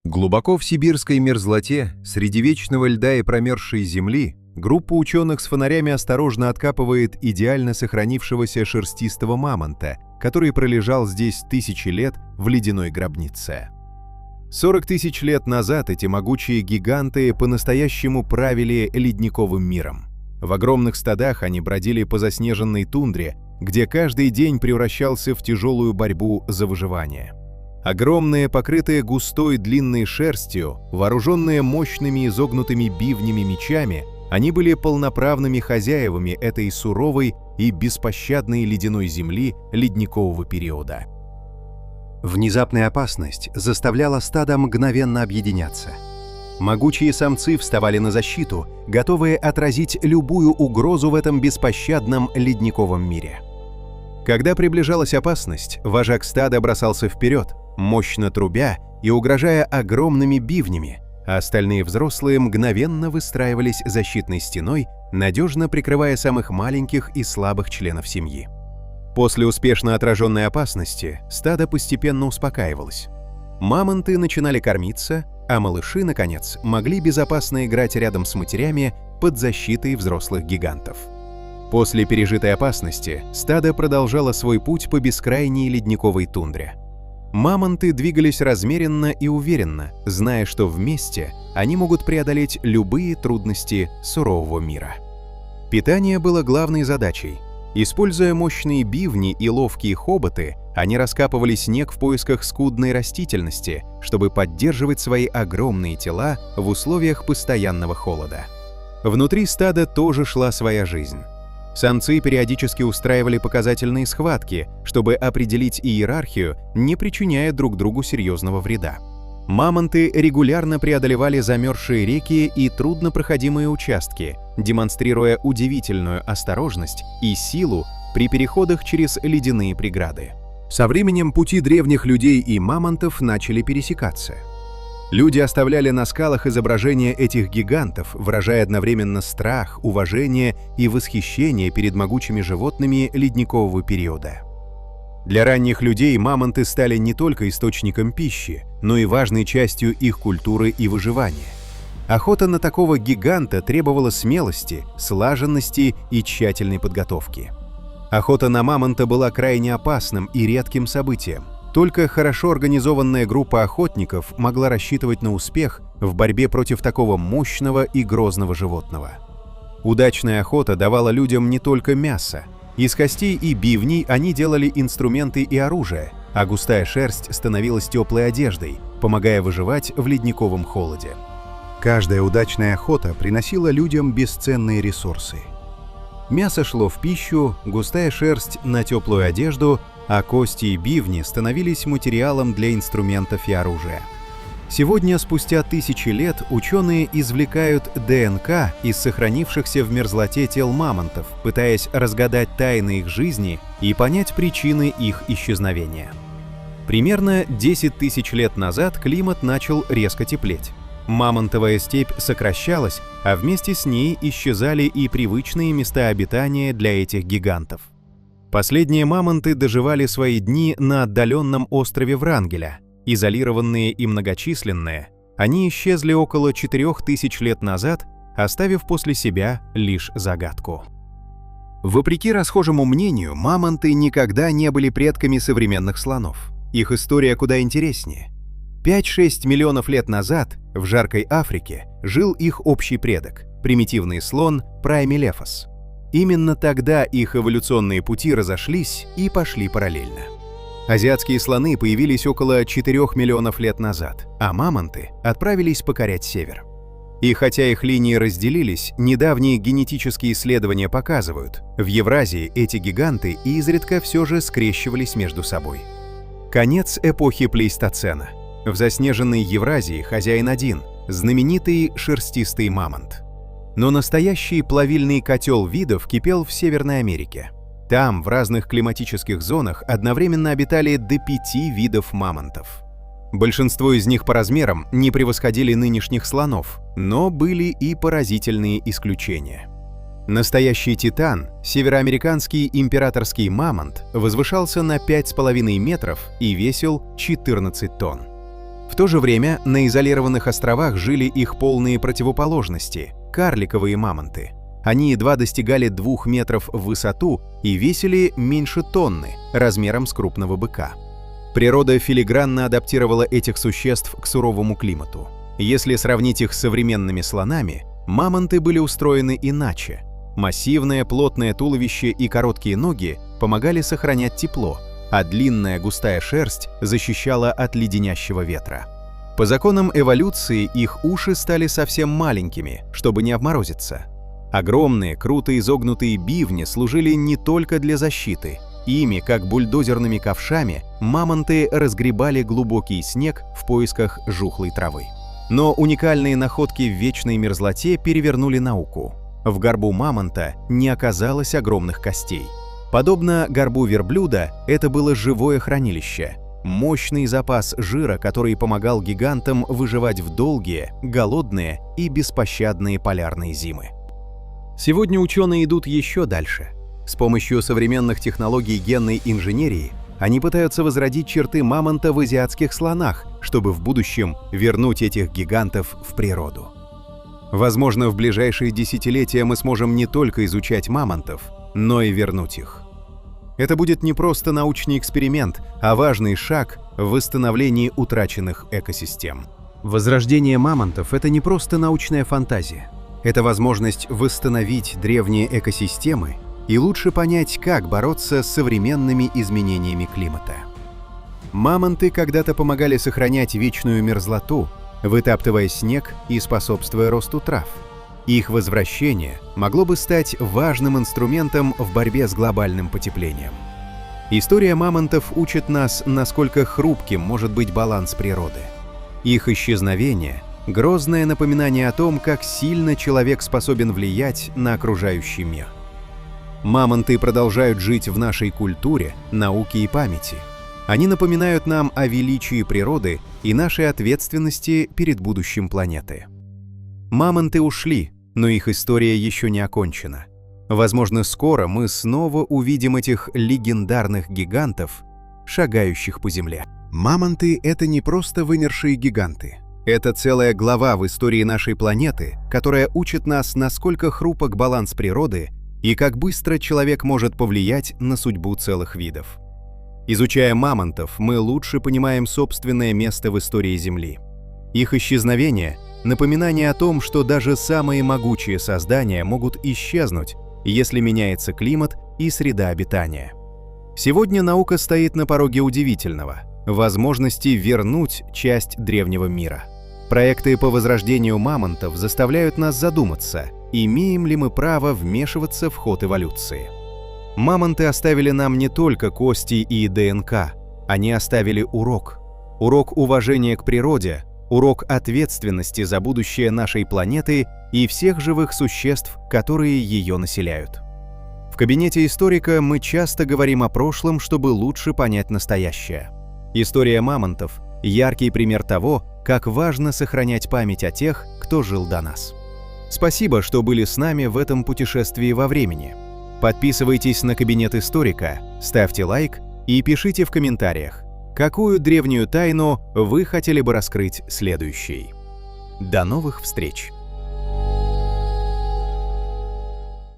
Глубоко в сибирской мерзлоте, среди вечного льда и промерзшей земли, группа ученых с фонарями осторожно откапывает идеально сохранившегося шерстистого мамонта, который пролежал здесь тысячи лет в ледяной гробнице. 40 тысяч лет назад эти могучие гиганты по-настоящему правили ледниковым миром. В огромных стадах они бродили по заснеженной тундре, где каждый день превращался в тяжелую борьбу за выживание. Огромные, покрытые густой длинной шерстью, вооруженные мощными изогнутыми бивнями мечами, они были полноправными хозяевами этой суровой и беспощадной ледяной земли ледникового периода. Внезапная опасность заставляла стадо мгновенно объединяться. Могучие самцы вставали на защиту, готовые отразить любую угрозу в этом беспощадном ледниковом мире. Когда приближалась опасность, вожак стада бросался вперед, мощно трубя и угрожая огромными бивнями, а остальные взрослые мгновенно выстраивались защитной стеной, надежно прикрывая самых маленьких и слабых членов семьи. После успешно отраженной опасности стадо постепенно успокаивалось. Мамонты начинали кормиться, а малыши, наконец, могли безопасно играть рядом с матерями под защитой взрослых гигантов. После пережитой опасности стадо продолжало свой путь по бескрайней ледниковой тундре. Мамонты двигались размеренно и уверенно, зная, что вместе они могут преодолеть любые трудности сурового мира. Питание было главной задачей. Используя мощные бивни и ловкие хоботы, они раскапывали снег в поисках скудной растительности, чтобы поддерживать свои огромные тела в условиях постоянного холода. Внутри стада тоже шла своя жизнь. Самцы периодически устраивали показательные схватки, чтобы определить иерархию, не причиняя друг другу серьезного вреда. Мамонты регулярно преодолевали замерзшие реки и труднопроходимые участки, демонстрируя удивительную осторожность и силу при переходах через ледяные преграды. Со временем пути древних людей и мамонтов начали пересекаться. Люди оставляли на скалах изображения этих гигантов, выражая одновременно страх, уважение и восхищение перед могучими животными ледникового периода. Для ранних людей мамонты стали не только источником пищи, но и важной частью их культуры и выживания. Охота на такого гиганта требовала смелости, слаженности и тщательной подготовки. Охота на мамонта была крайне опасным и редким событием. Только хорошо организованная группа охотников могла рассчитывать на успех в борьбе против такого мощного и грозного животного. Удачная охота давала людям не только мясо. Из костей и бивней они делали инструменты и оружие, а густая шерсть становилась теплой одеждой, помогая выживать в ледниковом холоде. Каждая удачная охота приносила людям бесценные ресурсы. Мясо шло в пищу, густая шерсть на теплую одежду, а кости и бивни становились материалом для инструментов и оружия. Сегодня, спустя тысячи лет, ученые извлекают ДНК из сохранившихся в мерзлоте тел мамонтов, пытаясь разгадать тайны их жизни и понять причины их исчезновения. Примерно 10 тысяч лет назад климат начал резко теплеть. Мамонтовая степь сокращалась, а вместе с ней исчезали и привычные места обитания для этих гигантов. Последние мамонты доживали свои дни на отдаленном острове Врангеля. Изолированные и многочисленные, они исчезли около 4000 лет назад, оставив после себя лишь загадку. Вопреки расхожему мнению, мамонты никогда не были предками современных слонов. Их история куда интереснее. 5-6 миллионов лет назад в жаркой Африке жил их общий предок – примитивный слон Праймелефос. Именно тогда их эволюционные пути разошлись и пошли параллельно. Азиатские слоны появились около 4 миллионов лет назад, а мамонты отправились покорять север. И хотя их линии разделились, недавние генетические исследования показывают, в Евразии эти гиганты изредка все же скрещивались между собой. Конец эпохи плейстоцена. В заснеженной Евразии хозяин один – знаменитый шерстистый мамонт. Но настоящий плавильный котел видов кипел в Северной Америке. Там, в разных климатических зонах, одновременно обитали до 5 видов мамонтов. Большинство из них по размерам не превосходили нынешних слонов, но были и поразительные исключения. Настоящий титан, североамериканский императорский мамонт, возвышался на 5,5 метров и весил 14 тонн. В то же время на изолированных островах жили их полные противоположности – карликовые мамонты. Они едва достигали 2 метров в высоту и весили меньше тонны, размером с крупного быка. Природа филигранно адаптировала этих существ к суровому климату. Если сравнить их с современными слонами, мамонты были устроены иначе. Массивное плотное туловище и короткие ноги помогали сохранять тепло, а длинная густая шерсть защищала от леденящего ветра. По законам эволюции их уши стали совсем маленькими, чтобы не обморозиться. Огромные, круто изогнутые бивни служили не только для защиты. Ими, как бульдозерными ковшами, мамонты разгребали глубокий снег в поисках жухлой травы. Но уникальные находки в вечной мерзлоте перевернули науку. В горбу мамонта не оказалось огромных костей. Подобно горбу верблюда, это было живое хранилище, мощный запас жира, который помогал гигантам выживать в долгие, голодные и беспощадные полярные зимы. Сегодня ученые идут еще дальше. С помощью современных технологий генной инженерии они пытаются возродить черты мамонта в азиатских слонах, чтобы в будущем вернуть этих гигантов в природу. Возможно, в ближайшие десятилетия мы сможем не только изучать мамонтов, но и вернуть их. Это будет не просто научный эксперимент, а важный шаг в восстановлении утраченных экосистем. Возрождение мамонтов – это не просто научная фантазия. Это возможность восстановить древние экосистемы и лучше понять, как бороться с современными изменениями климата. Мамонты когда-то помогали сохранять вечную мерзлоту, вытаптывая снег и способствуя росту трав. Их возвращение могло бы стать важным инструментом в борьбе с глобальным потеплением. История мамонтов учит нас, насколько хрупким может быть баланс природы. Их исчезновение – грозное напоминание о том, как сильно человек способен влиять на окружающий мир. Мамонты продолжают жить в нашей культуре, науке и памяти. Они напоминают нам о величии природы и нашей ответственности перед будущим планеты. Мамонты ушли, но их история еще не окончена. Возможно, скоро мы снова увидим этих легендарных гигантов, шагающих по земле. Мамонты — это не просто вымершие гиганты. Это целая глава в истории нашей планеты, которая учит нас, насколько хрупок баланс природы и как быстро человек может повлиять на судьбу целых видов. Изучая мамонтов, мы лучше понимаем собственное место в истории Земли. Их исчезновение — напоминание о том, что даже самые могучие создания могут исчезнуть, если меняется климат и среда обитания. Сегодня наука стоит на пороге удивительного — возможности вернуть часть древнего мира. Проекты по возрождению мамонтов заставляют нас задуматься, имеем ли мы право вмешиваться в ход эволюции. Мамонты оставили нам не только кости и ДНК, они оставили урок. Урок уважения к природе, урок ответственности за будущее нашей планеты и всех живых существ, которые ее населяют. В кабинете историка мы часто говорим о прошлом, чтобы лучше понять настоящее. История мамонтов – яркий пример того, как важно сохранять память о тех, кто жил до нас. Спасибо, что были с нами в этом путешествии во времени. Подписывайтесь на кабинет историка, ставьте лайк и пишите в комментариях, какую древнюю тайну вы хотели бы раскрыть следующей. До новых встреч!